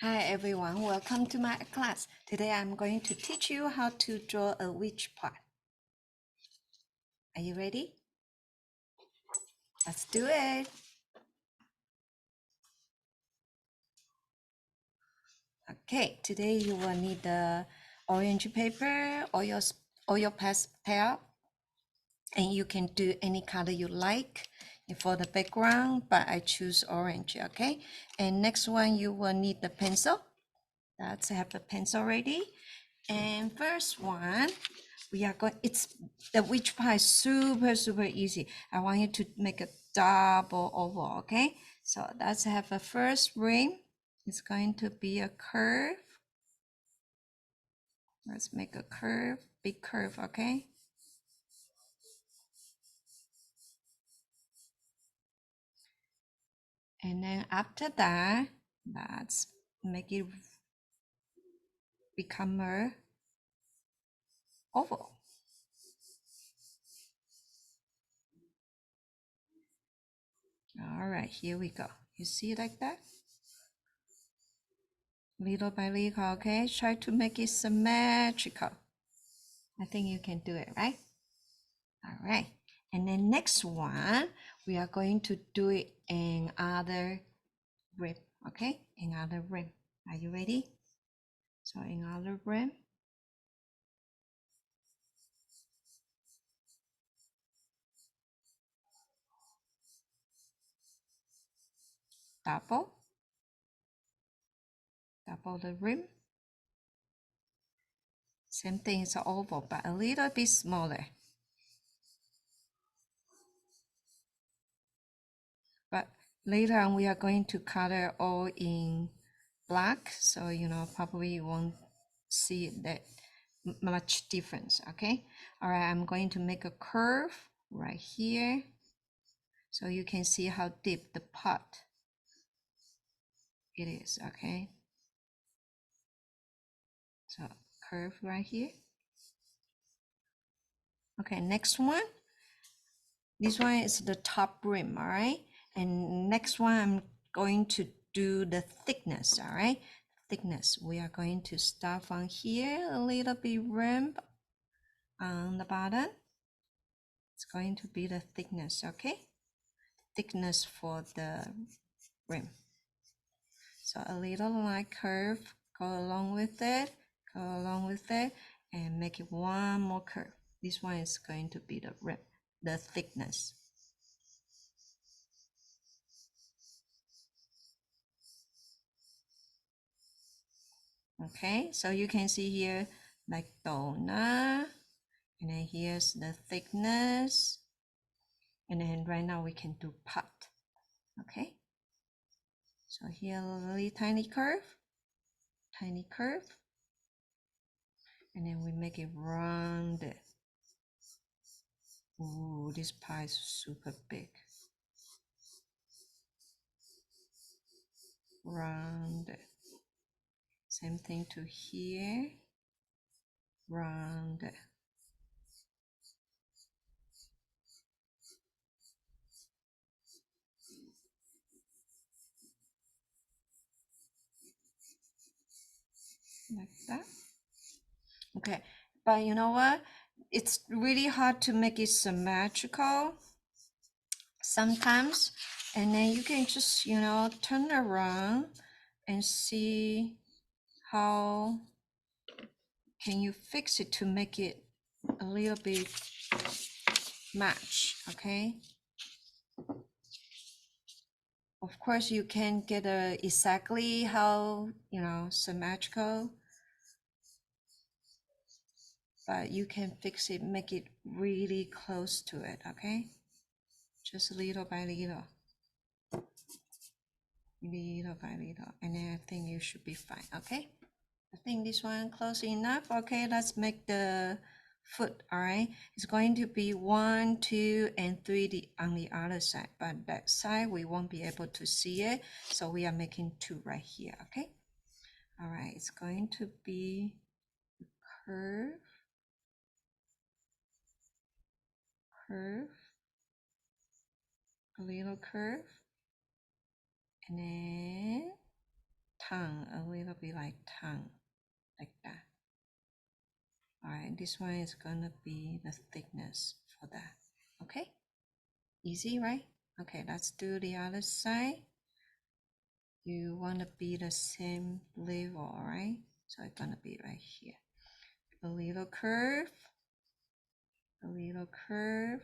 Hi everyone, welcome to my class. Today I'm going to teach you how to draw a witch pot. Are you ready? Let's do it. Okay, today you will need the orange paper or your pastel, and you can do any color you like for the background, but I choose orange, okay? And next one you will need the pencil. Let's have the pencil ready. And first one, we are going, it's the witch pie, super easy. I want you to make a double oval, okay? So let's have a first ring. It's going to be a curve. Let's make a curve, big curve, okay? And then after that, let's make it become a oval. All right, here we go. You see like that? Little by little, okay? Try to make it symmetrical. I think you can do it, right? All right. And then next one, we are going to do it in other rim, okay? In other rim. Are you ready? So in other rim, double, double the rim. Same thing as an oval, but a little bit smaller. But later on, we are going to color all in black, so probably you won't see that much difference, okay? All right, I'm going to make a curve right here, so you can see how deep the pot it is, okay? So curve right here. Okay, next one. This one is the top rim, all right? And next one, I'm going to do the thickness, all right? Thickness, we are going to start from here, a little bit rim on the bottom. It's going to be the thickness, okay? Thickness for the rim. So a little line curve, go along with it, go along with it, and make it one more curve. This one is going to be the rim, the thickness. Okay, so you can see here like donut, and then here's the thickness, and then right now we can do pot. Okay, so here a really tiny curve, and then we make it rounded. Ooh, this pie is super big. Rounded. Same thing to here. Rounded. Like that. Okay, but you know what? It's really hard to make it symmetrical sometimes, and then you can just turn around and see how can you fix it to make it a little bit match. Okay, of course you can't get exactly how symmetrical, but you can fix it, make it really close to it. Okay, just little by little, little by little, and then I think you should be fine. Okay, I think this one close enough. Okay, let's make the foot. All right, it's going to be 1, 2, and 3 on the other side, but that side we won't be able to see it, so we are making 2 right here. Okay, all right, it's going to be curve, curve, a little curve, and then tongue, a little bit like tongue, like that. All right, this one is gonna be the thickness for that. Okay, easy, right? Okay, let's do the other side. You wanna be the same level, right? So it's gonna be right here. A little curve, a little curve,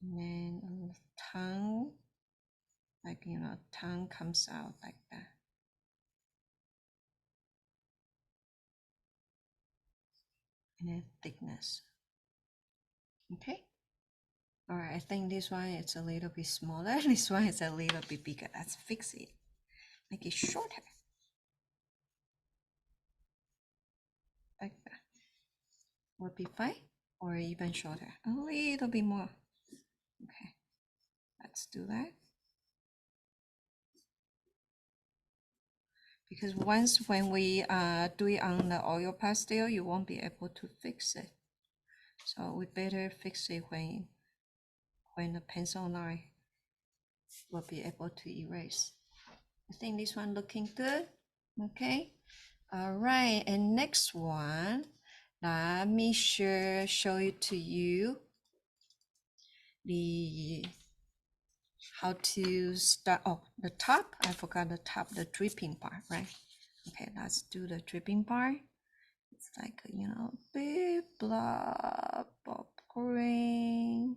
and then a little tongue, like tongue comes out like that. And then thickness. Okay. All right, I think this one is a little bit smaller. This one is a little bit bigger. Let's fix it. Make it shorter. Like that. Would be fine. Or even shorter. A little bit more. Okay. Let's do that. Because once when we do it on the oil pastel, you won't be able to fix it. So we better fix it when the pencil line will be able to erase. I think this one looking good. Okay. All right. And next one, let me show it to you. The how to start. Oh, the top. I forgot the top, the dripping part, right? Okay, let's do the dripping part. It's like big blob of green.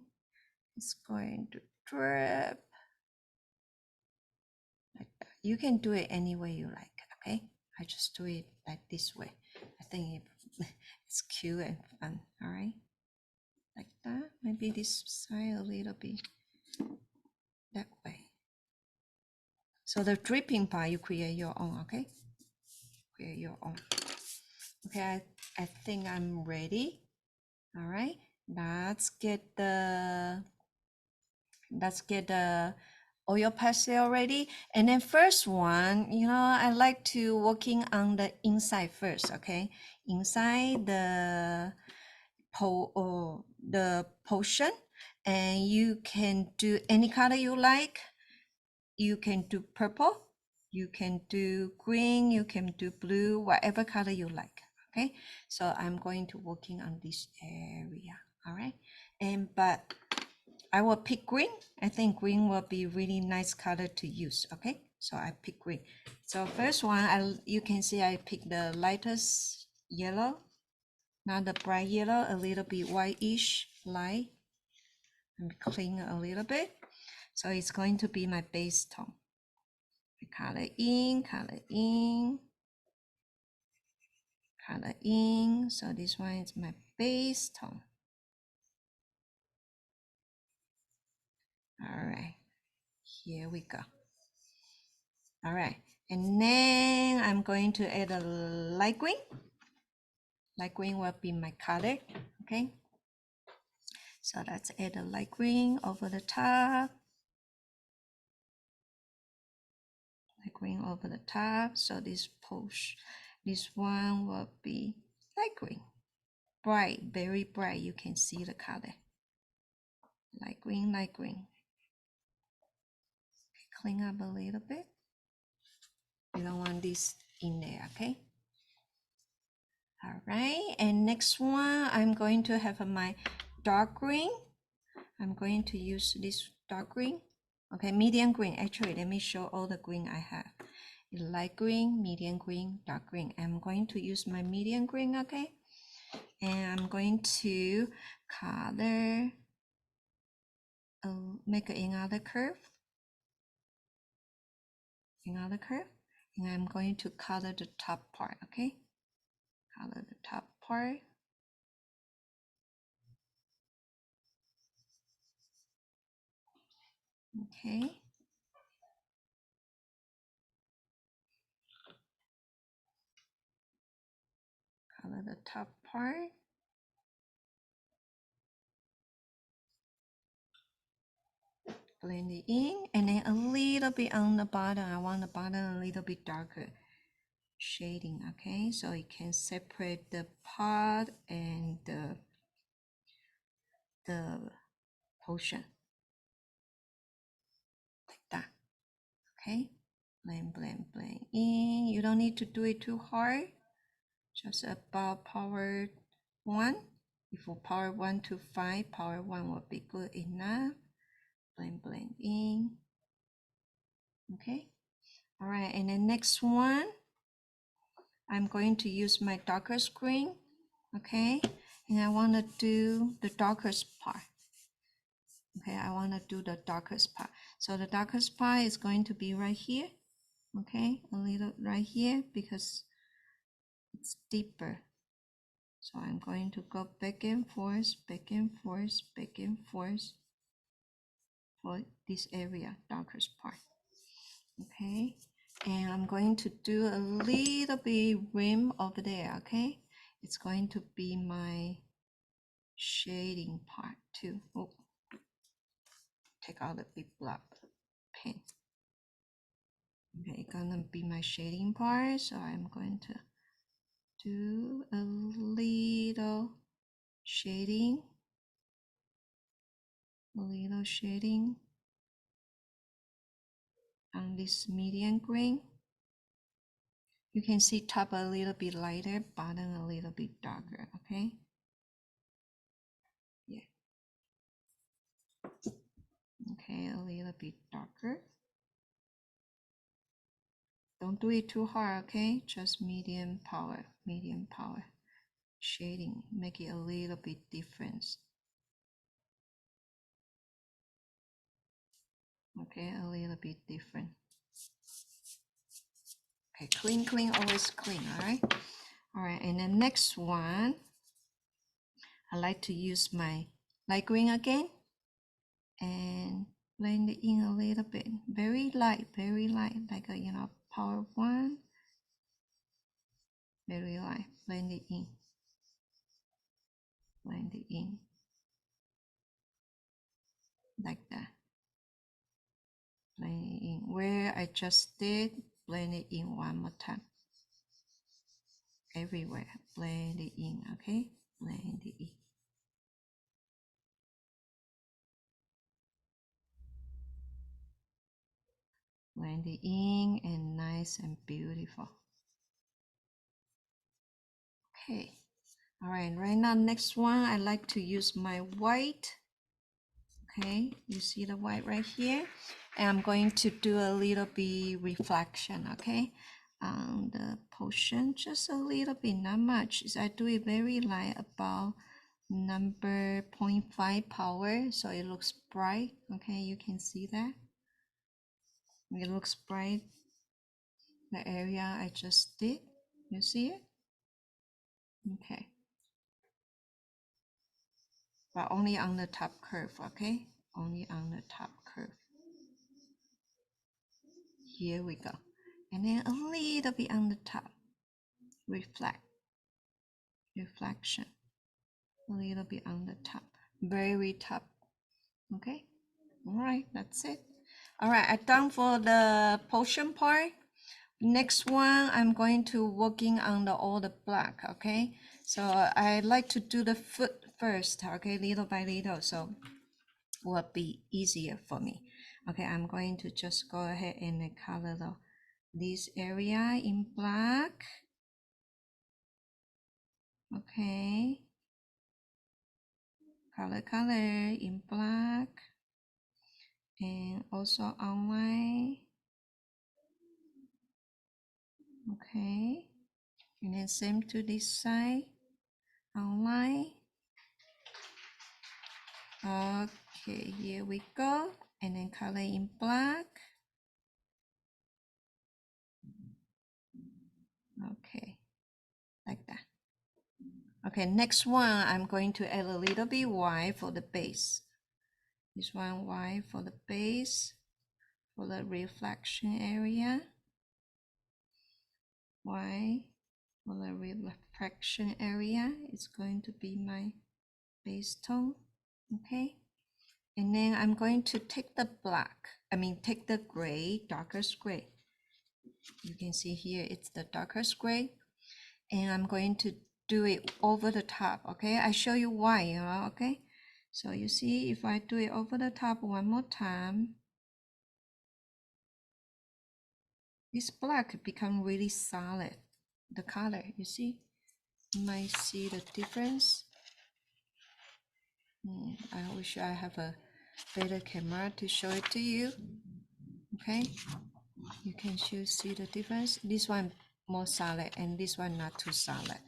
It's going to drip like that. You can do it any way you like. Okay, I just do it like this way. I think it's cute and fun. All right, like that. Maybe this side a little bit that way. So the dripping part, you create your own. Okay, create your own. Okay, I think I'm ready. All right, let's get the oil pastel ready. And then first one, I like to working on the inside first. Okay, inside the potion, and you can do any color you like. You can do purple, you can do green, you can do blue, whatever color you like. Okay, so I'm going to working on this area. All right, but I will pick green. I think green will be really nice color to use. Okay, so I pick green. So first one, you can see I pick the lightest yellow, not the bright yellow, a little bit whitish light. And clean a little bit. So it's going to be my base tone. Color in, color in, color in. So this one is my base tone. All right, here we go. All right, and then I'm going to add a light green. Light green will be my color. Okay, so let's add a light green over the top. Light green over the top. So this one will be light green. Bright, very bright. You can see the color. Light green, light green. Clean up a little bit. You don't want this in there, okay? All right, and next one, I'm going to have my dark green. I'm going to use this dark green. Okay, medium green. Actually, let me show all the green I have. Light green, medium green, dark green. I'm going to use my medium green, okay? And I'm going to color, make another curve. Another curve. And I'm going to color the top part, okay? Color the top part. Okay. Color the top part. Blend it in, and then a little bit on the bottom. I want the bottom a little bit darker shading, okay? So it can separate the pot and the potion. Like that. Okay, blend, blend, blend in. You don't need to do it too hard. Just about power 1. If you power 1 to 5, power 1 will be good enough. Blend, blend in. Okay. All right, and then next one, I'm going to use my darker screen. Okay, and I want to do the darkest part. Okay, I want to do the darkest part. So the darkest part is going to be right here. Okay, a little right here because it's deeper. So I'm going to go back and forth, back and forth, back and forth for this area, darkest part. Okay, and I'm going to do a little bit rim over there. Okay, it's going to be my shading part too. Oh, take out the big blob pen. Okay, gonna be my shading part, so I'm going to do a little shading, on this medium green. You can see top a little bit lighter, bottom a little bit darker. Okay, yeah, okay, a little bit darker. Don't do it too hard, okay? Just medium power shading, make it a little bit different. Okay, a little bit different. Okay, clean, clean, always clean. All right, and the next one, I like to use my light green again and blend it in a little bit, very light, like a, power 1, very light. Blend it in, like that. Blend it in where I just did. Blend it in one more time. Everywhere, blend it in. Okay, blend it in. Blend it in and nice and beautiful. Okay, all right, right now next one, I like to use my white. Okay, you see the white right here, and I'm going to do a little bit reflection. Okay, on the potion, just a little bit, not much. I do it very light, about number 0.5 power, so it looks bright. Okay, you can see that it looks bright, the area I just did. You see it? Okay, but only on the top curve. Okay, only on the top curve. Here we go, and then a little bit on the top. Reflection, a little bit on the top, very top. Okay, all right, that's it. All right, I'm done for the potion part. Next one, I'm going to working on all the black. Okay, so I like to do the foot first. Okay, little by little, so will be easier for me. Okay, I'm going to just go ahead and color this area in black. Okay, color in black, and also outline. Okay, and then same to this side, outline. Okay, here we go, and then color in black. Okay, like that. Okay, next one, I'm going to add a little bit white for the base. This one white for the base, for the reflection area. White for the reflection area is going to be my base tone. Okay, and then I'm going to take the take the gray, darkest gray. You can see here it's the darkest gray, and I'm going to do it over the top. Okay, I show you why. Okay, so you see, if I do it over the top one more time, this black become really solid. The color, you see, you might see the difference. I wish I have a better camera to show it to you. Okay, you can see the difference. This one more solid and this one not too solid.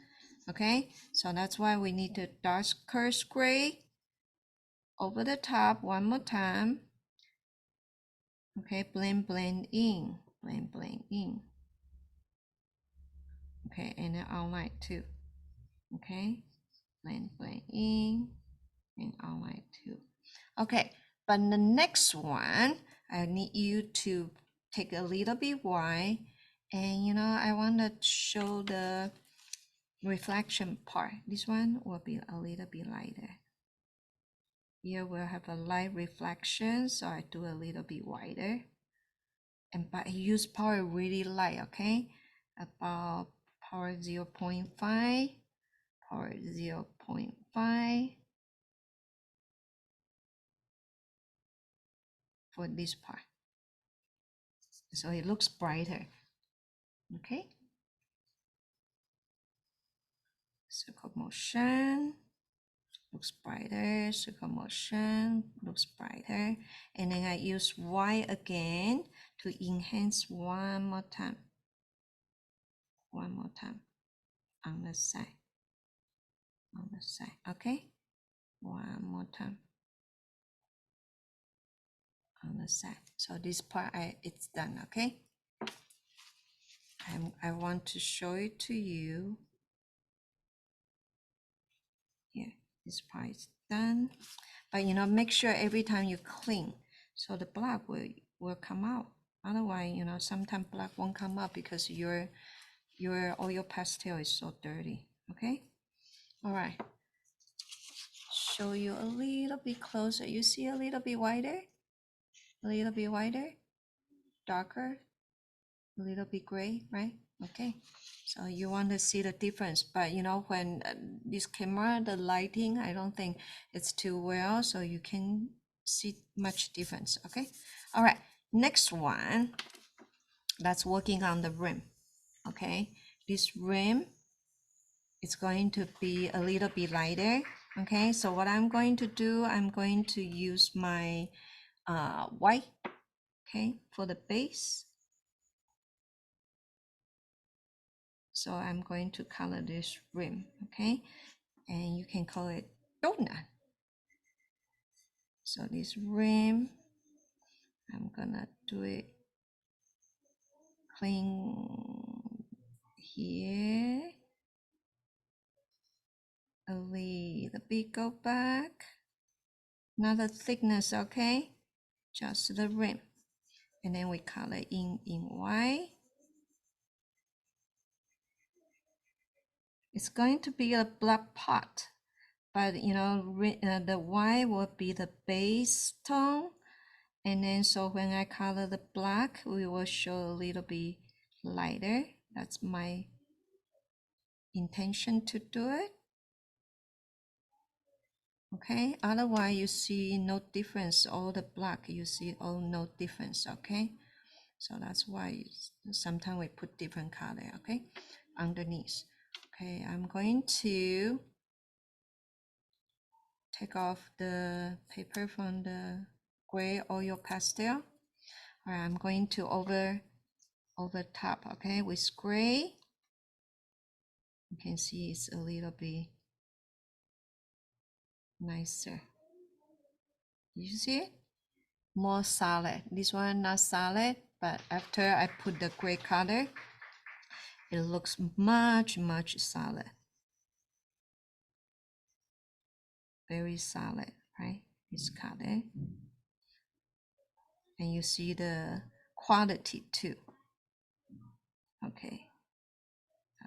Okay, so that's why we need the darker gray over the top one more time. Okay, blend in. Okay, and then outline too. Okay, blend in and outline too. Okay, but the next one, I need you to take a little bit white, and I want to show the reflection part. This one will be a little bit lighter. Here we'll have a light reflection, so I do a little bit wider. But I use power really light, okay? About power 0.5, power 0.5 for this part. So it looks brighter, okay? Circle motion, looks brighter, circle motion, looks brighter. And then I use white again to enhance one more time on the side, okay? One more time on the side. So this part, it's done, okay? I want to show it to you. Here, this part is done. But make sure every time you clean, so the black will come out. Otherwise, sometimes black won't come out because your oil pastel is so dirty. Okay. All right. Show you a little bit closer. You see a little bit wider, darker, a little bit gray, right? Okay. So you want to see the difference, but when this camera, the lighting, I don't think it's too well, so you can see much difference. Okay. All right. Next one, that's working on the rim. Okay. This rim is going to be a little bit lighter. Okay. So what I'm going to do, I'm going to use my white. Okay, for the base. So I'm going to color this rim, okay? And you can call it donut. So this rim, I'm gonna do it clean here. A little bit go back. Not the thickness, okay? Just the rim. And then we color in white. It's going to be a black pot, but the white will be the base tone. And then so when I color the black, we will show a little bit lighter. That's my intention to do it. Okay, otherwise you see no difference. All the black, you see no difference, okay? So that's why sometimes we put different color, okay, underneath. Okay, I'm going to take off the paper from the gray oil pastel. All right, I'm going to over top, okay, with gray. You can see it's a little bit nicer. You see it? More solid. This one not solid, but after I put the gray color, it looks much solid. Very solid, right? This color. And you see the quality too. Okay.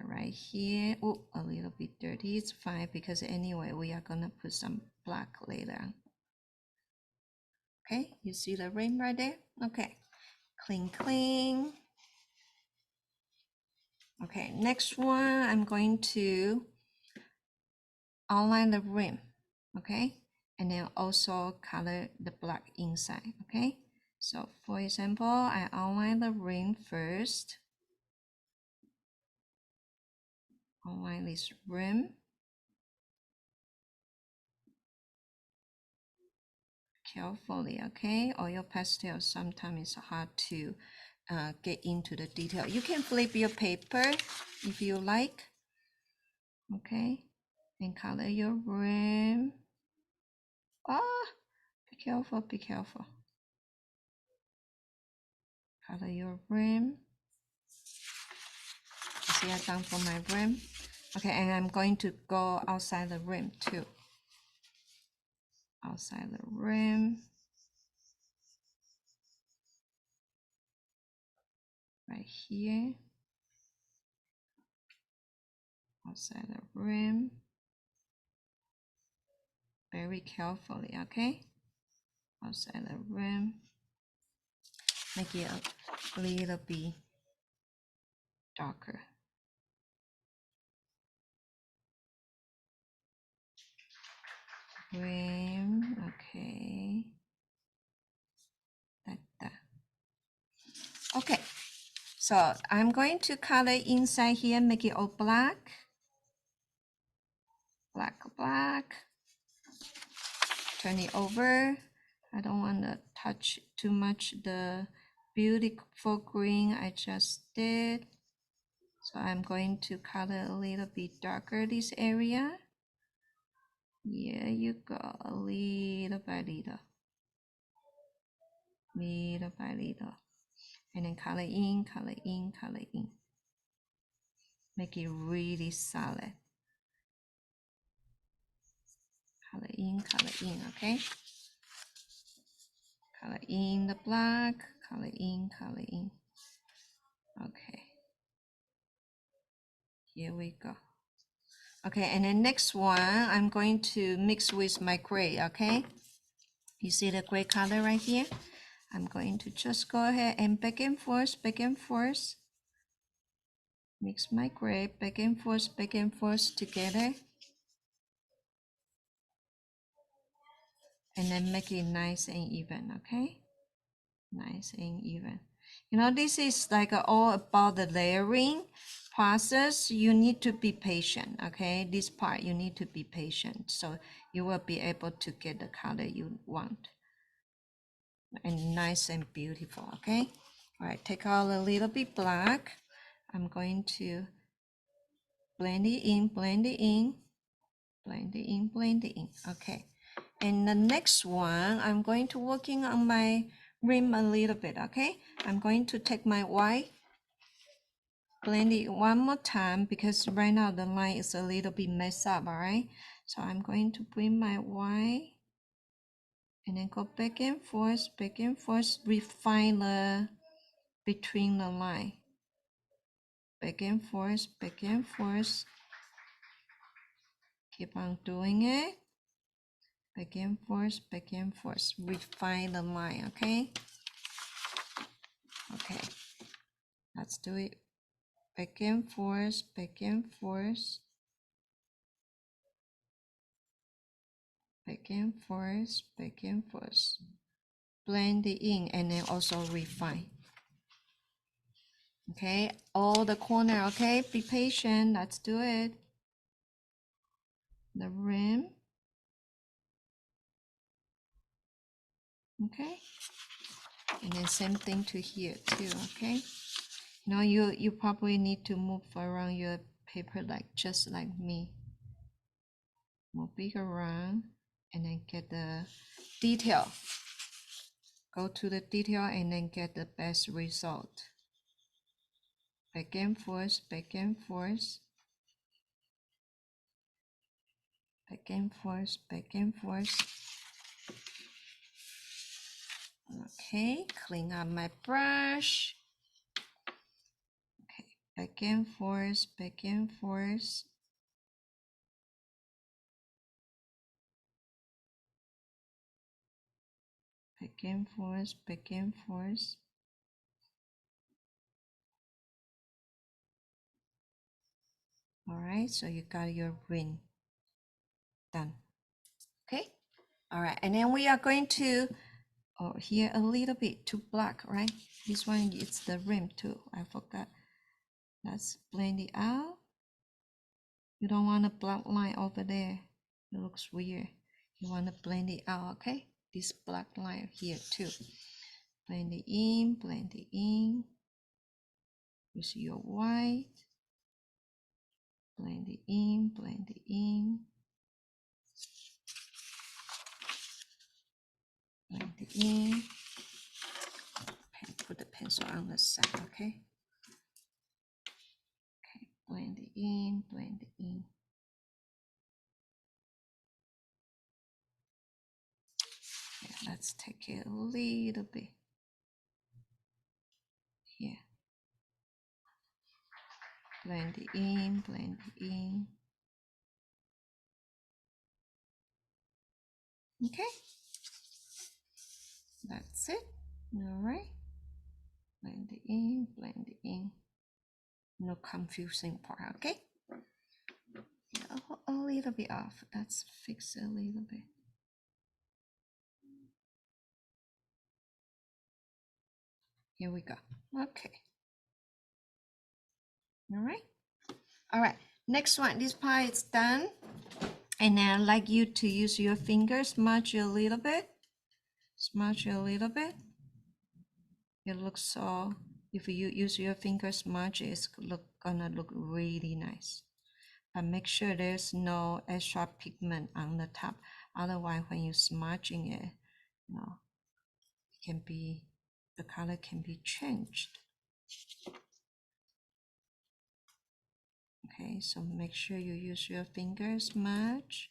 Right here, oh, a little bit dirty. It's fine because anyway, we are gonna put some black later. Okay, you see the rim right there? Okay, clean. Okay, next one, I'm going to outline the rim, okay? And then also color the black inside, okay? So for example, I outline the ring first. Outline this rim. Carefully, okay? Oil pastel sometimes it's hard to get into the detail. You can flip your paper if you like, okay? And color your rim. Ah, be careful, be careful. Color your rim. You see I done for my rim. Okay, and I'm going to go outside the rim too. Outside the rim. Right here. Outside the rim. Very carefully, okay? Outside the rim. Make it a little bit darker. Rim, okay. Like that. Okay, so I'm going to color inside here, make it all black. Black, black. Turn it over. I don't want to touch too much the beautiful green I just did. So I'm going to color a little bit darker this area. Here you go, a little by little. Little by little. And then color in, color in, color in. Make it really solid. Color in, okay? Color in the black, color in, color in. Okay. Here we go. Okay, and then next one, I'm going to mix with my gray, okay? You see the gray color right here? I'm going to just go ahead and back and forth, back and forth. Mix my gray, back and forth together. And then make it nice and even, okay? Nice and even. You know, this is like all about the layering process. You need to be patient, okay? This part, you need to be patient. So you will be able to get the color you want. And nice and beautiful, okay? All right, take out a little bit black. I'm going to blend it in, blend it in, blend it in, blend it in. Okay. And the next one, I'm going to working on my rim a little bit, okay? I'm going to take my white, blend it one more time because right now the line is a little bit messed up, all right? So I'm going to bring my white and then go back and forth, refine the between the line. Back and forth, back and forth. Keep on doing it. Back and forth, refine the line, okay? Okay, let's do it. Back and forth, back and forth. Back and forth, back and forth. Blend it in and then also refine. Okay, all the corner, okay? Be patient, let's do it. The rim. Okay. And then same thing to here too, okay? Now you probably need to move around your paper like just like me. Move it around and then get the detail. Go to the detail and then get the best result. Back and forth, back and forth. Back and forth, back and forth. Okay, clean up my brush. Okay, back and forth, back and forth. Back and forth, back and forth. All right, so you got your ring done. Okay, all right, and then we are going to or here a little bit too black, right? This one, it's the rim too. I forgot. Let's blend it out. You don't want a black line over there. It looks weird. You want to blend it out, okay? This black line here too. Blend it in, blend it in. Use your white. Blend it in, blend it in. Blend it in. Put the pencil on the side, okay? Okay, blend it in, blend it in. Yeah, let's take it a little bit here. Blend it in, blend it in. Okay, that's it. All right, blend it in, blend it in. No confusing part, okay? A little bit off. Let's fix it a little bit. Here we go. Okay. All right. All right. Next one. This part is done. And I'd like you to use your fingers, smudge a little bit. Smudge a little bit. It looks so, if you use your finger smudge, it's gonna look really nice. But make sure there's no extra pigment on the top. Otherwise, when you're smudging it, you know, it can be, the color can be changed. Okay, so make sure you use your finger smudge.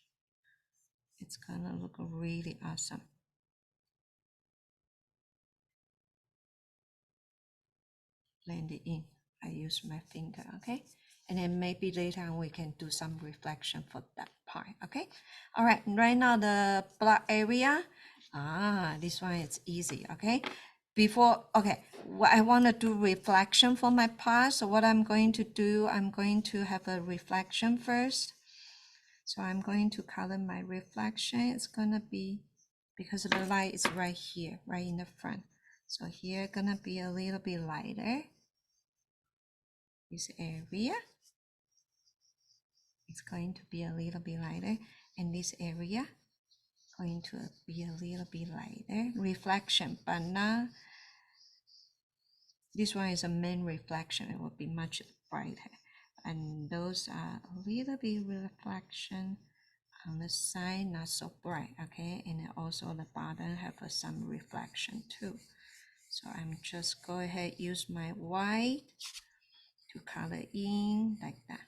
It's gonna look really awesome. Blend it in. I use my finger, okay? And then maybe later on we can do some reflection for that part, okay? All right, right now the black area, this one is easy, okay? Before, okay, I want to do reflection for my part. So what I'm going to do, I'm going to have a reflection first. So I'm going to color my reflection. It's gonna be, because the light is right here, right in the front. So here gonna be a little bit lighter. This area, it's going to be a little bit lighter. And this area, going to be a little bit lighter. Reflection, but not, this one is a main reflection. It will be much brighter. And those are a little bit reflection on the side, not so bright, okay? And then also the bottom have some reflection too. So I'm just go ahead, use my white to color in like that.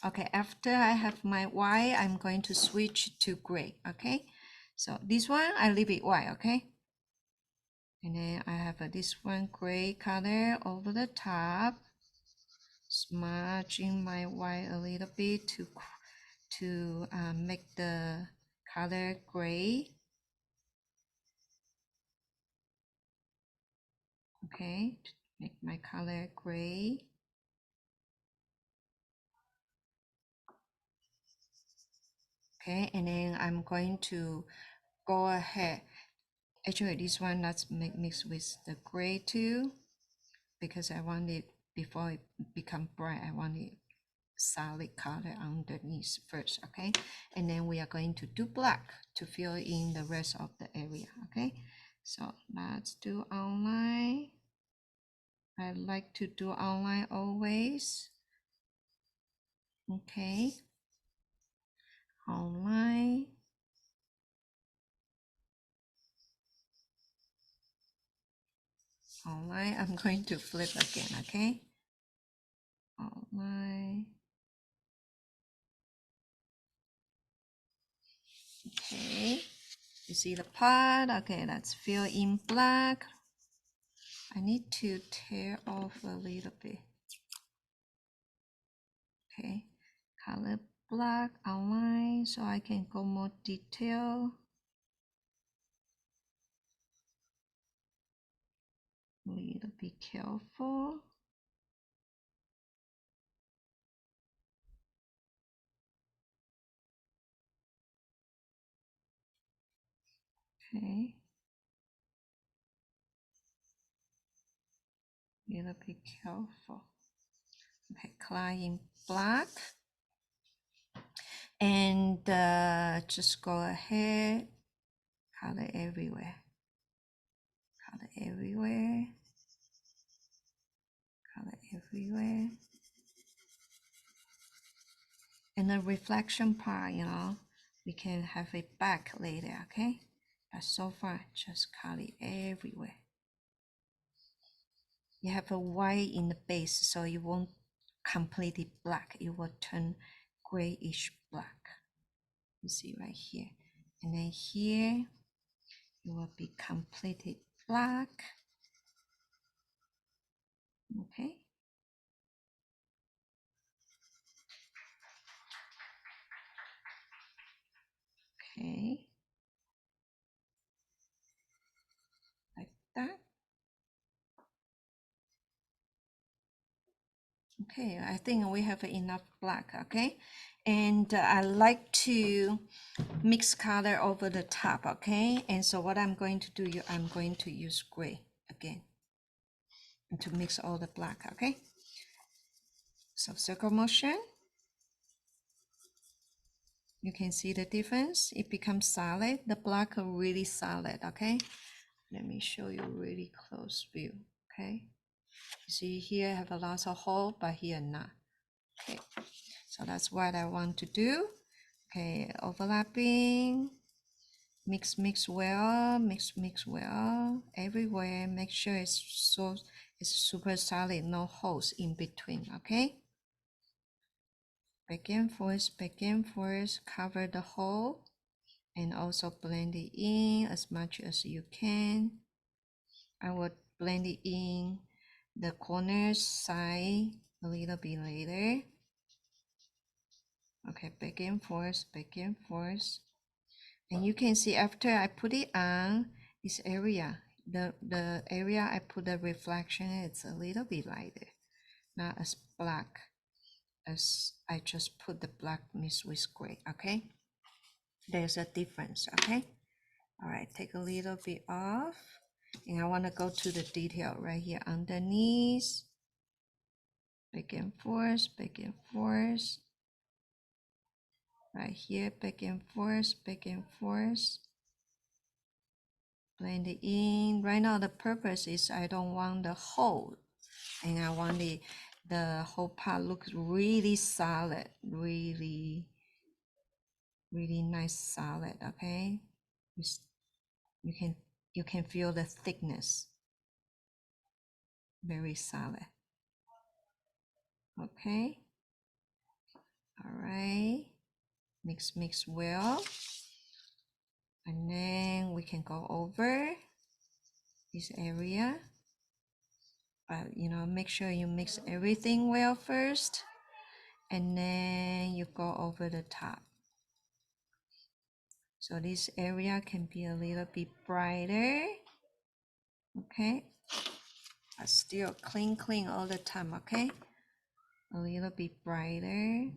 Okay, after I have my white, I'm going to switch to gray, okay? So this one, I leave it white, okay? And then I have this one gray color over the top. Smudging my white a little bit to make the color gray. Okay, to make my color gray. Okay, and then I'm going to go ahead. Actually, this one let's mix with the gray too, because I want it, before it become bright, I want it solid color underneath first, okay? And then we are going to do black to fill in the rest of the area, okay? So let's do outline. I like to do outline always. Okay, outline. Outline, I'm going to flip again, okay? Outline. Okay, you see the part? Okay, let's fill in black. I need to tear off a little bit. Okay, color black outline so I can go more detail. A little bit careful. Okay, Little bit careful. Okay, color in black. And just go ahead, color everywhere. Color everywhere. Color everywhere. And the reflection part, we can have it back later, okay? But so far, just color everywhere. You have a white in the base, so it won't completely black. It will turn grayish black. You see right here. And then here, it will be completely black. Okay. Okay. Like that. Okay, I think we have enough black, okay? And I like to mix color over the top, okay? And so what I'm going to do, I'm going to use gray again and to mix all the black, okay? So circle motion. You can see the difference. It becomes solid. The black are really solid, okay? Let me show you really close view, okay? You see here I have a lot of hole, but here not. Okay, so that's what I want to do. Okay, overlapping, mix well, mix well everywhere. Make sure it's super solid, no holes in between. Okay, back and forth, cover the hole, and also blend it in as much as you can. I would blend it in the corner side a little bit later. Okay, back and forth, and you can see after I put it on this area, the area I put the reflection, it's a little bit lighter, not as black as I just put the black mixed with gray. Okay, there's a difference. Okay, all right, take a little bit off, and I want to go to the detail right here underneath. Back and forth, right here, back and forth, blend it in. Right now the purpose is I don't want the hole, and I want the whole part looks really solid, really nice solid. Okay, you can feel the thickness, very solid. Okay, all right, mix well, and then we can go over this area, but make sure you mix everything well first, and then you go over the top. So this area can be a little bit brighter. Okay, but still clean all the time. Okay, a little bit brighter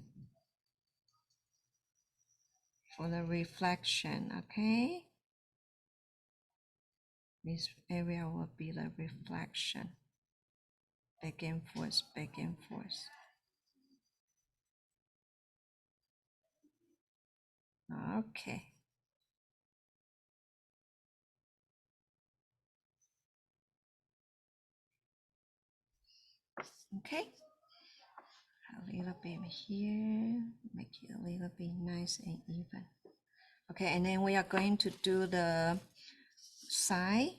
for the reflection. Okay, this area will be the reflection. Back and forth. Okay. Okay. A little bit here, make it a little bit nice and even. Okay, and then we are going to do the side.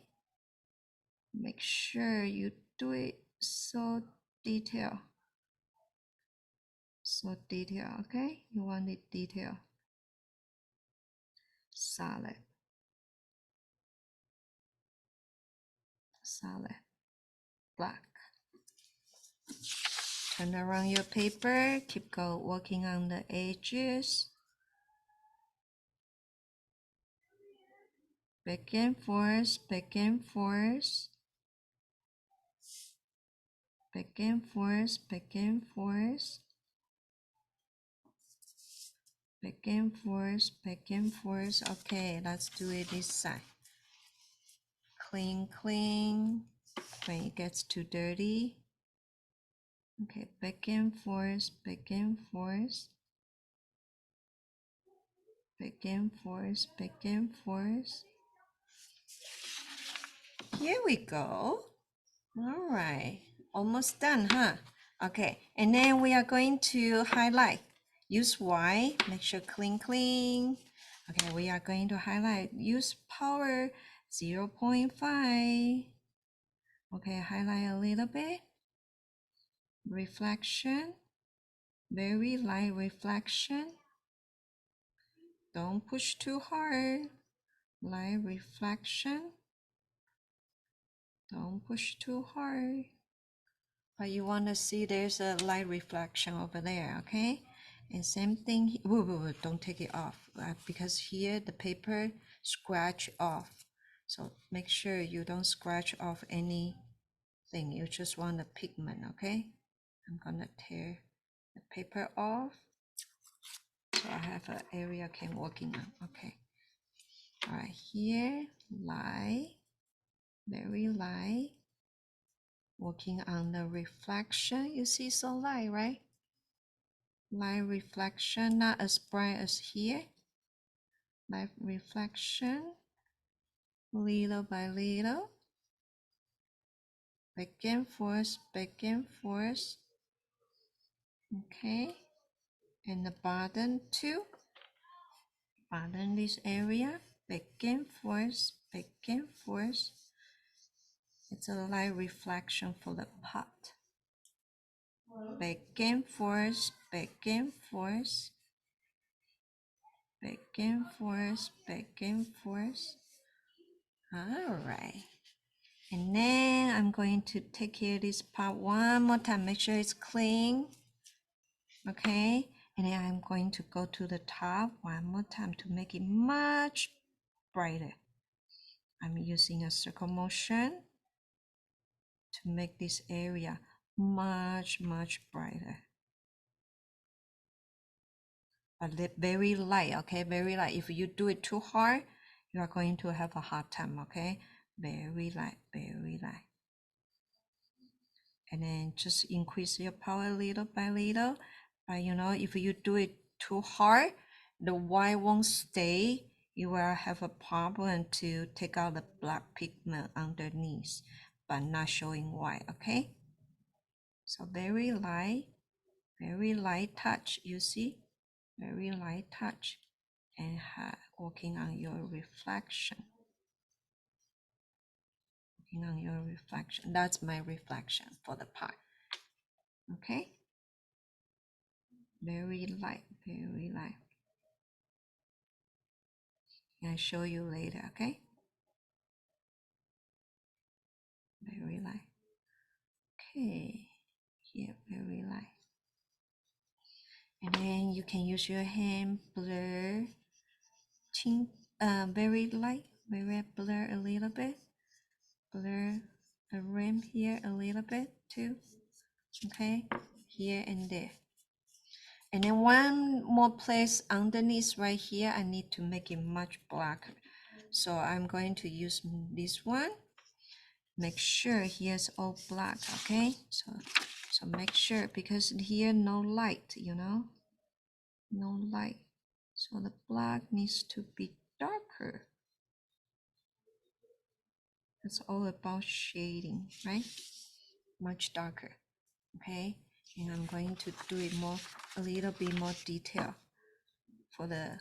Make sure you do it so detailed. Okay? You want it detailed. Solid. Black. Turn around your paper. Keep working on the edges. Back and forth. Back and forth. Okay, let's do it this side. Clean. when it gets too dirty. Okay, back and forth, back and forth, back and forth, back and forth. Here we go. All right, almost done, huh? Okay, and then we are going to highlight. Use white, make sure clean, clean. Okay, we are going to highlight. Use power 0.5. Okay, highlight a little bit. Reflection, very light reflection. Don't push too hard. Light reflection. Don't push too hard. But you want to see there's a light reflection over there, okay? And same thing, whoa, whoa, whoa, don't take it off because here the paper scratch off. So make sure you don't scratch off anything. You just want the pigment, okay? I'm gonna tear the paper off. So I have an area I can working on, okay? All right, here, light, very light. Working on the reflection, you see so light, right? Light reflection, not as bright as here. Light reflection, little by little. Back and forth, back and forth. Okay, and the bottom too. Bottom this area, back and forth, back and forth. It's a light reflection for the pot. Back and forth, back and forth. Back and forth, back and forth. All right. And then I'm going to take care of this part one more time. Make sure it's clean. Okay. And then I'm going to go to the top one more time to make it much brighter. I'm using a circle motion to make this area much brighter. But very light, okay? Very light. If you do it too hard, you are going to have a hard time, okay? Very light, very light. And then just increase your power little by little. But you know, if you do it too hard, the white won't stay. You will have a problem to take out the black pigment underneath, but not showing white, okay? So very light touch, you see? Very light touch. And working on your reflection. Working on your reflection. That's my reflection for the pot. Okay? Very light, very light. I'll show you later, okay? Very light. Okay, here, very light. And then you can use your hand, blur, very light, very blur a little bit. Blur the rim here a little bit too. Okay, here and there. And then one more place underneath right here, I need to make it much blacker. So I'm going to use this one. Make sure here's all black, okay? So make sure, because here no light, you know? No light. So the black needs to be darker. It's all about shading, right? Much darker, okay? And I'm going to do it a little bit more detail for the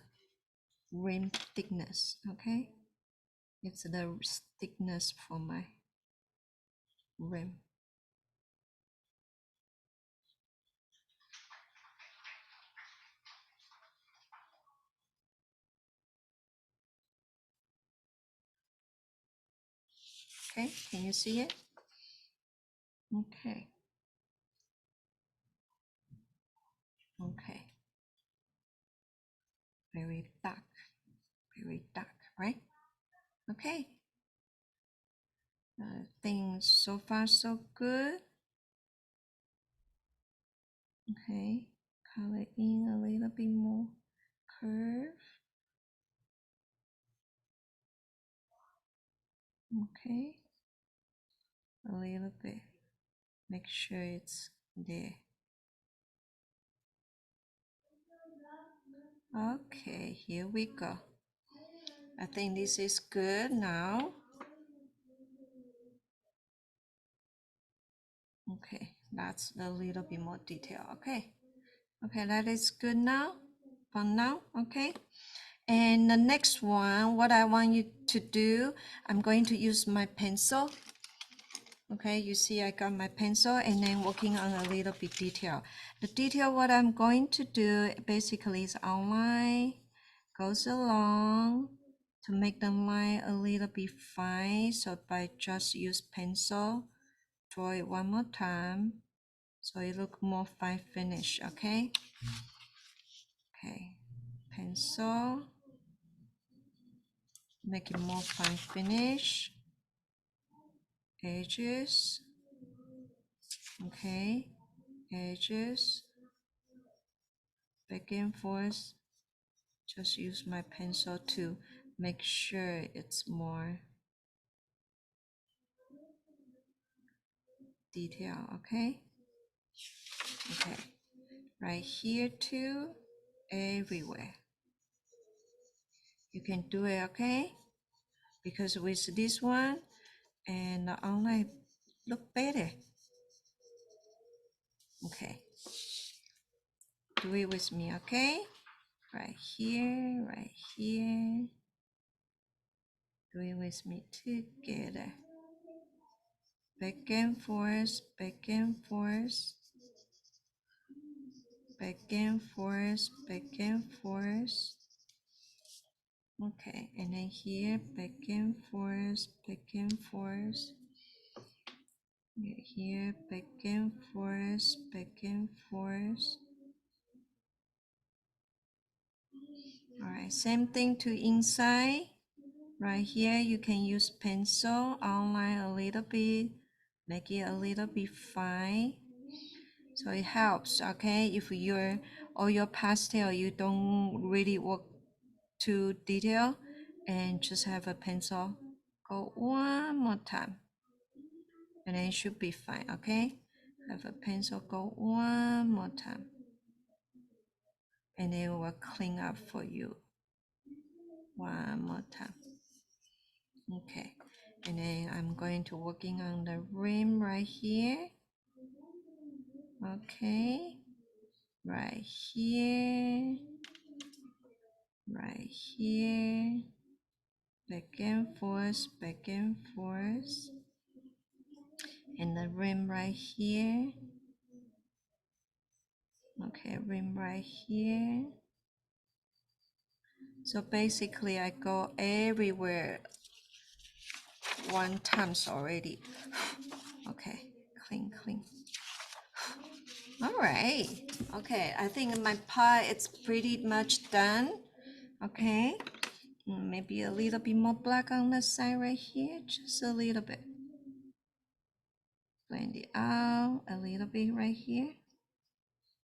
rim thickness, okay? It's the thickness for my rim. Okay, can you see it? Okay. Okay. Very dark, right? Okay. Things so far so good. Okay. Color in a little bit more curve. Okay. a little bit. Make sure it's there. Okay, here we go. I think this is good now. Okay, that's a little bit more detail. Okay, that is good now for now. Okay, and the next one, what I want you to do, I'm going to use my pencil. Okay, you see I got my pencil and then working on a little bit detail. The detail, what I'm going to do basically is outline, goes along to make the line a little bit fine. So by just use pencil, draw it one more time. So it look more fine finish, okay? Okay, pencil, make it more fine finish. Edges, okay, edges, back and forth. Just use my pencil to make sure it's more detail, okay? Okay, right here too, everywhere. You can do it, okay? Because with this one and the online look better. Okay, do it with me, okay? Right here, right here. Do it with me together. Back and forth, back and forth. Back and forth, back and forth. Okay, and then here, back and forth, back and forth. Here, back and forth, back and forth. All right, same thing to inside. Right here, you can use pencil, outline a little bit, make it a little bit fine. So it helps, okay? If you're or your pastel, you don't really work too detail, and just have a pencil. Go one more time, and then it should be fine, okay? Have a pencil, go one more time, and it will clean up for you. One more time. Okay, and then I'm going to working on the rim right here. Okay, right here, right here, back and forth, back and forth, and the rim right here. Okay, rim right here. So basically I go everywhere one times already. Okay, clean, clean. All right. Okay, I think my pie it's pretty much done. Okay, maybe a little bit more black on the side right here, just a little bit. Blend it out a little bit right here.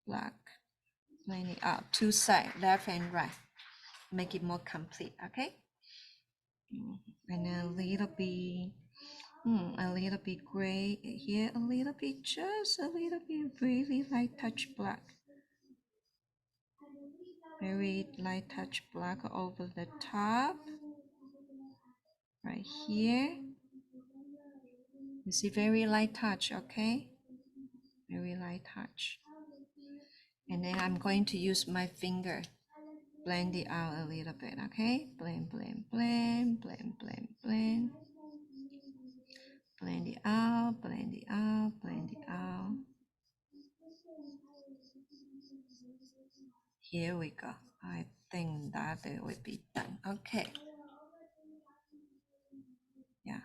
Black. Blend it out, two sides, left and right. Make it more complete, okay? And a little bit gray here, a little bit, just a little bit, really light touch black. Very light touch black over the top. Right here. You see, very light touch, okay? Very light touch. And then I'm going to use my finger. Blend it out a little bit, okay? Blend, blend, blend, blend, blend, blend. Blend it out, blend it out, blend it out. Here we go. I think that it will be done. Okay. Yeah.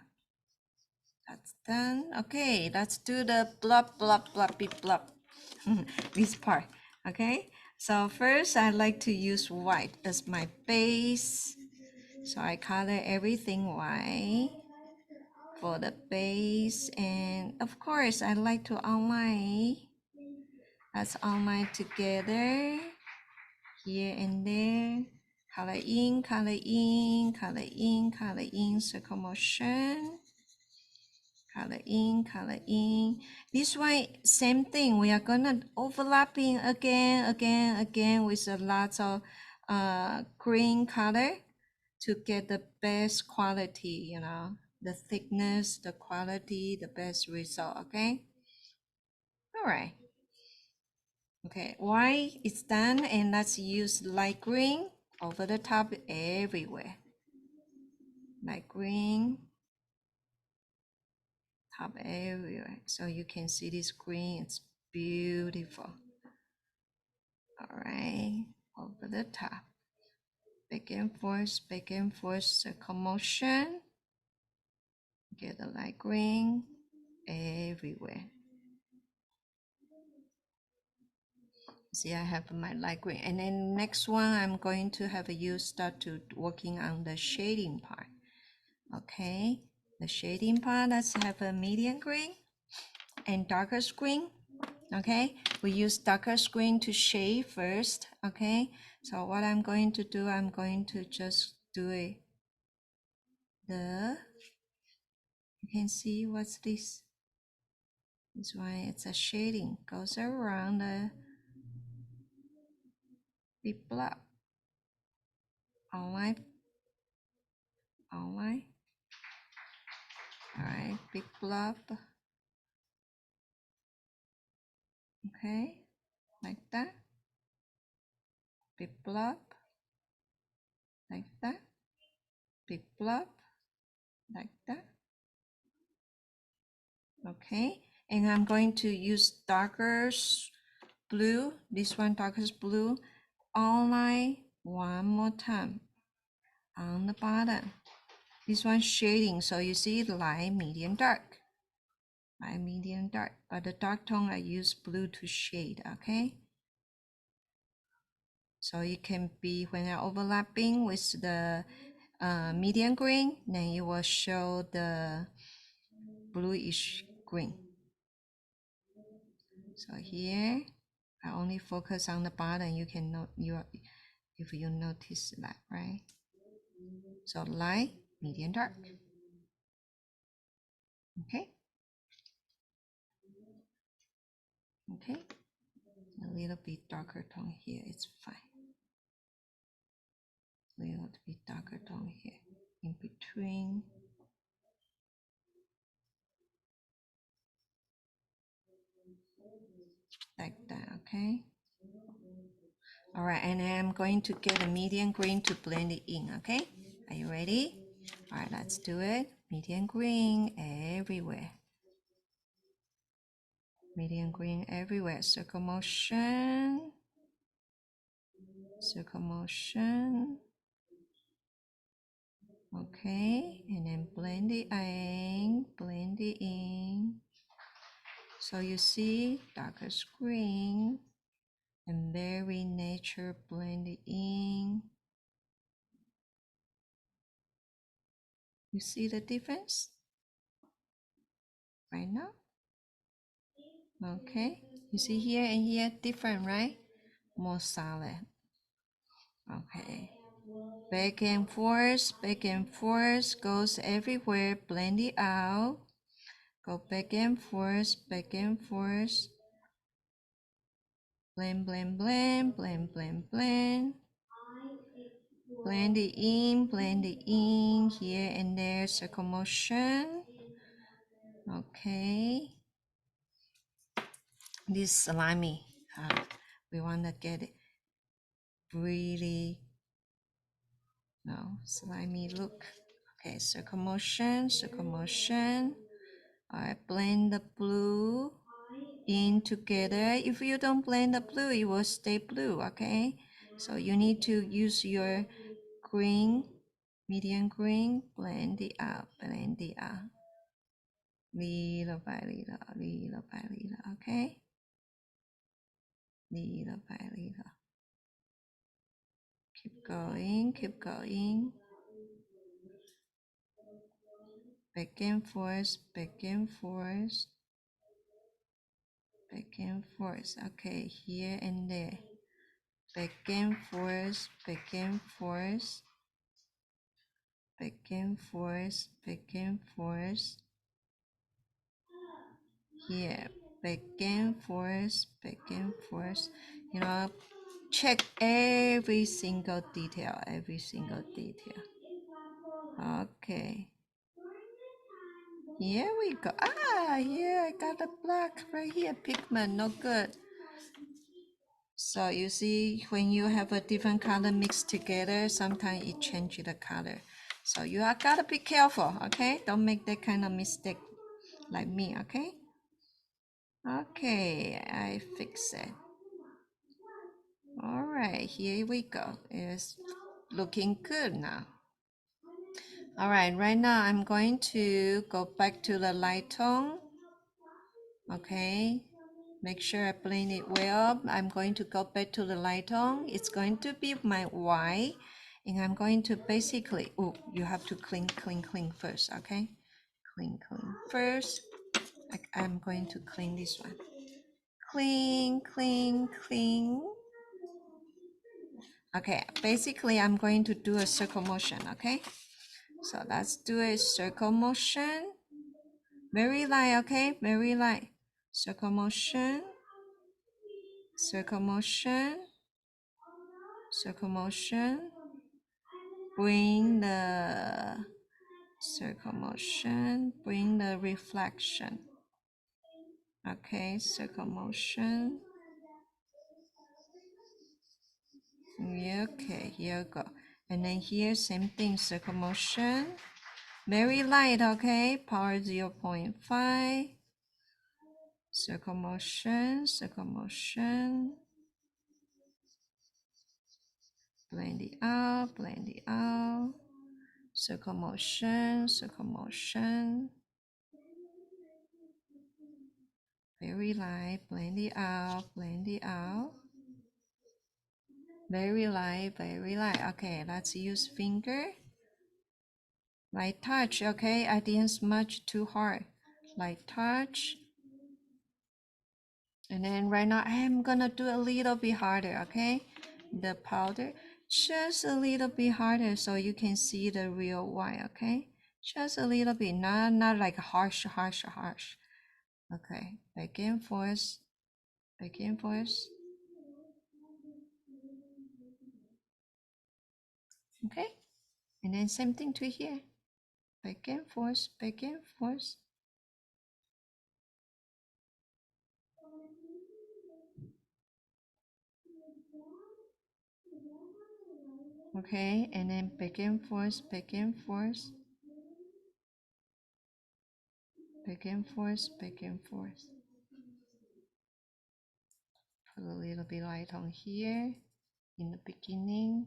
That's done. Okay, let's do the blub, blub, blubby, blub. This part. Okay. So first I like to use white as my base. So I color everything white for the base. And of course I like to outline. Let's outline together. Here and there. Color in, color in, color in, color in, circle motion. color in, color in. This one, same thing. We are gonna overlapping again with a lot of green color to get the best quality, you know, the thickness, the quality, the best result, okay? All right. Okay, white is done, and let's use light green over the top everywhere. Light green, top everywhere. So you can see this green, it's beautiful. All right, over the top. Back and forth, circle motion. Get the light green everywhere. See, I have my light green. And then next one, I'm going to have you start to working on the shading part. Okay, the shading part, let's have a medium green and darker green. Okay, we use darker green to shade first. Okay, so what I'm going to do, I'm going to just do it. You can see what's this? This one, it's a shading, goes around the big blob. Outline. All right, big blob. Okay, like that. Big blob, like that. Big blob, like that. Okay, and I'm going to use darker blue, this one darkest blue, outline one more time on the bottom. This one shading, so you see light, medium, dark. Light, medium, dark, but the dark tone I use blue to shade, okay? So it can be when they're overlapping with the medium green, then you will show the bluish green. So here, I only focus on the bottom. You can note if you notice that, right? So light, medium, dark. Okay. Okay. A little bit darker tone here. It's fine. A little bit darker tone here in between. Like that. Okay. All right, and I'm going to get a medium green to blend it in. Okay. Are you ready? All right, let's do it. Medium green everywhere. Medium green everywhere. Circle motion. Circle motion. Okay, and then blend it in, blend it in. So you see darker green and very nature blend it in. You see the difference right now? Okay, you see here and here different, right? More solid. Okay, back and forth, goes everywhere, blend it out. Go back and forth, blend, blend, blend, blend, blend, blend. Blend it in here and there, circle motion. Okay. This slimy, we want to get it really, no, slimy look. Okay, circle motion, circle motion. All right, blend the blue in together. If you don't blend the blue, it will stay blue, okay? So you need to use your green, medium green, blend it out, little by little, okay? Little by little. Keep going, keep going. Back and forth, back and forth, back and forth. Okay, here and there. Back and forth, back and forth, back and forth, back and forth. here, back and forth, back and forth. You know, check every single detail, every single detail. Okay. Here we go. Ah, here I got the black right here. Pigment, no good. So you see, when you have a different color mixed together, sometimes it changes the color. So you are gotta be careful, okay? Don't make that kind of mistake like me, okay? Okay, I fix it. All right, here we go. It's looking good now. All right now I'm going to go back to the light tone. Okay, make sure I blend it well. I'm going to go back to the light tone. It's going to be my white, and I'm going to basically, oh, you have to clean first, okay? Clean first. I'm going to clean this one. Clean. Okay, basically I'm going to do a circle motion, okay? So let's do a circle motion. Very light, okay? Very light. Circle motion, circle motion, circle motion. Bring the circle motion, bring the reflection. Okay, circle motion. Yeah, okay, here we go. And then here, same thing, circle motion. Very light, okay? Power 0.5. Circle motion, circle motion. Blend it out, blend it out. Circle motion, circle motion. Very light, blend it out, blend it out. Very light, very light. Okay, let's use finger. Light touch, okay? I didn't smudge too hard. Light touch. And then right now I am gonna do a little bit harder, okay? The powder, just a little bit harder so you can see the real white, okay? Just a little bit, not like harsh. Okay, back and forth, back and forth. Okay, and then same thing to here. Back and forth, back and forth. Okay, and then back and forth, back and forth. Back and forth, back and forth. Put a little bit light on here in the beginning.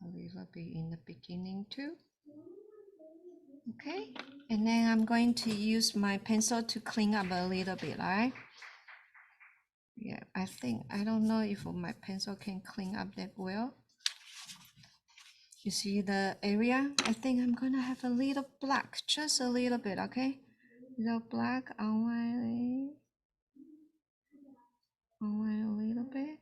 A little bit in the beginning too. Okay, and then I'm going to use my pencil to clean up a little bit, alright? Yeah, I don't know if my pencil can clean up that well. You see the area? I think I'm gonna have a little black, just a little bit, okay? Little black on a little bit.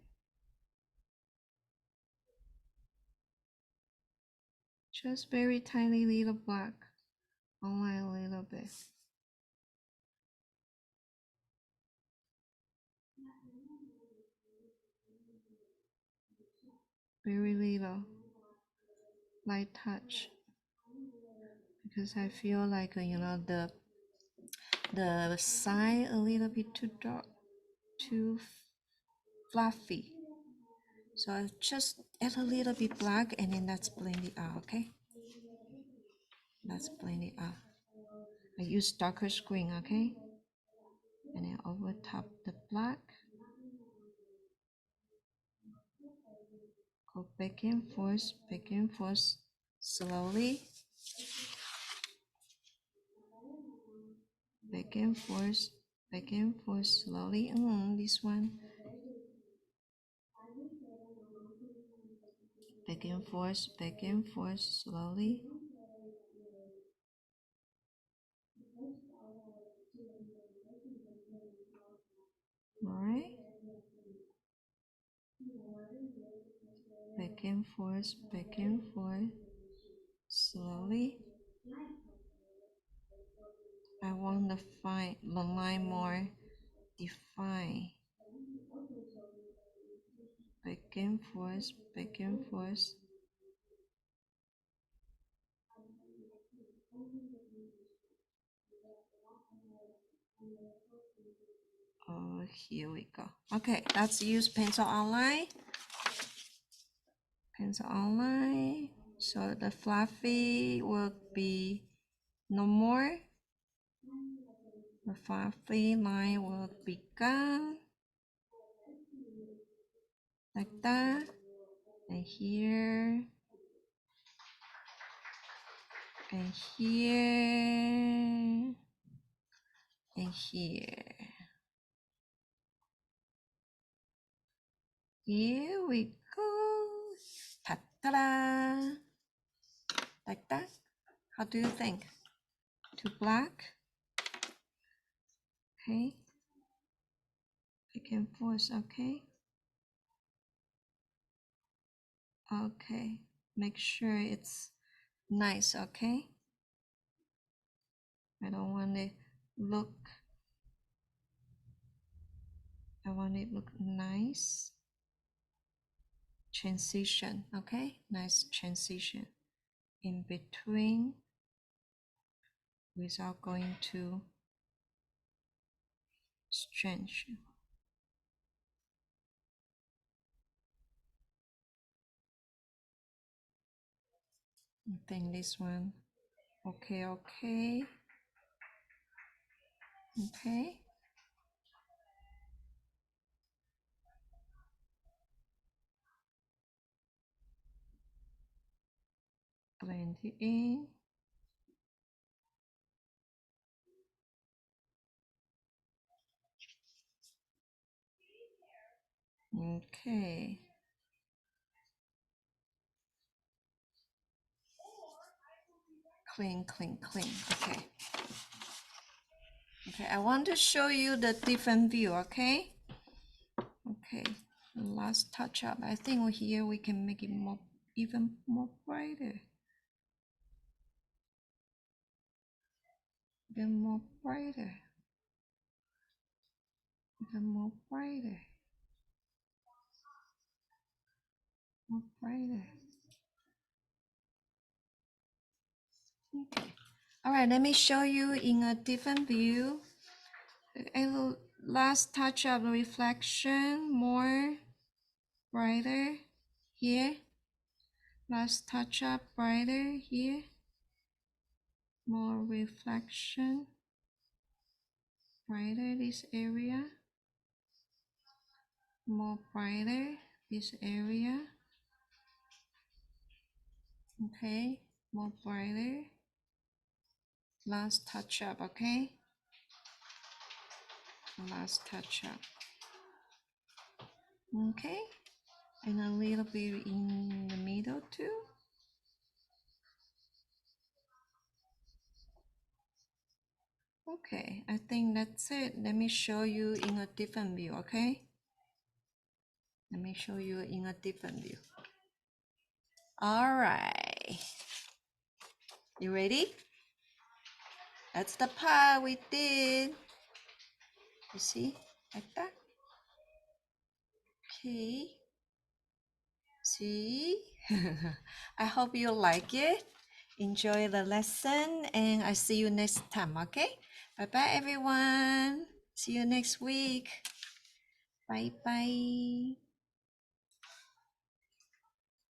Just very tiny little black on a little bit. Very little light touch. Because I feel like, you know, the side a little bit too dark, too fluffy. So I just add a little bit black and then let's blend it out, okay? Let's blend it out. I use darker screen, okay? And then over top the black. Go back and forth slowly. Back and forth slowly. This one. Back and forth slowly. Alright. Back and forth slowly. want to find the line more defined. Back and forth, back and forth. Oh, here we go. Okay, let's use pencil outline. Pencil outline. So the fluffy will be no more. The fluffy line will be gone. Like that. And here. And here. And here. Here we go. Ta-da! Like that. How do you think? Too black? Okay. Back and forth, okay. Okay. Make sure it's nice, okay? I don't want it look, I want it look nice. Transition, okay? Nice transition in between without going too strange. I think this one, okay, okay. Okay. Blend it in. Okay. Clean, clean, clean. Okay. Okay, I want to show you the different view, okay? Okay, last touch up. I think here we can make it more, even more brighter. Even more brighter. Even more brighter. More brighter. Okay. All right, let me show you in a different view. A last touch of reflection, more brighter here. Last touch up brighter here. More reflection, brighter this area. More brighter this area. Okay, more brighter. Last touch up, okay? Last touch up. Okay, and a little bit in the middle too. Okay, I think that's it. Let me show you in a different view, okay? Let me show you in a different view. All right. You ready? That's the part we did. You see, like that. Okay. See? I hope you like it. Enjoy the lesson, and I see you next time, okay? Bye-bye, everyone. See you next week. Bye-bye.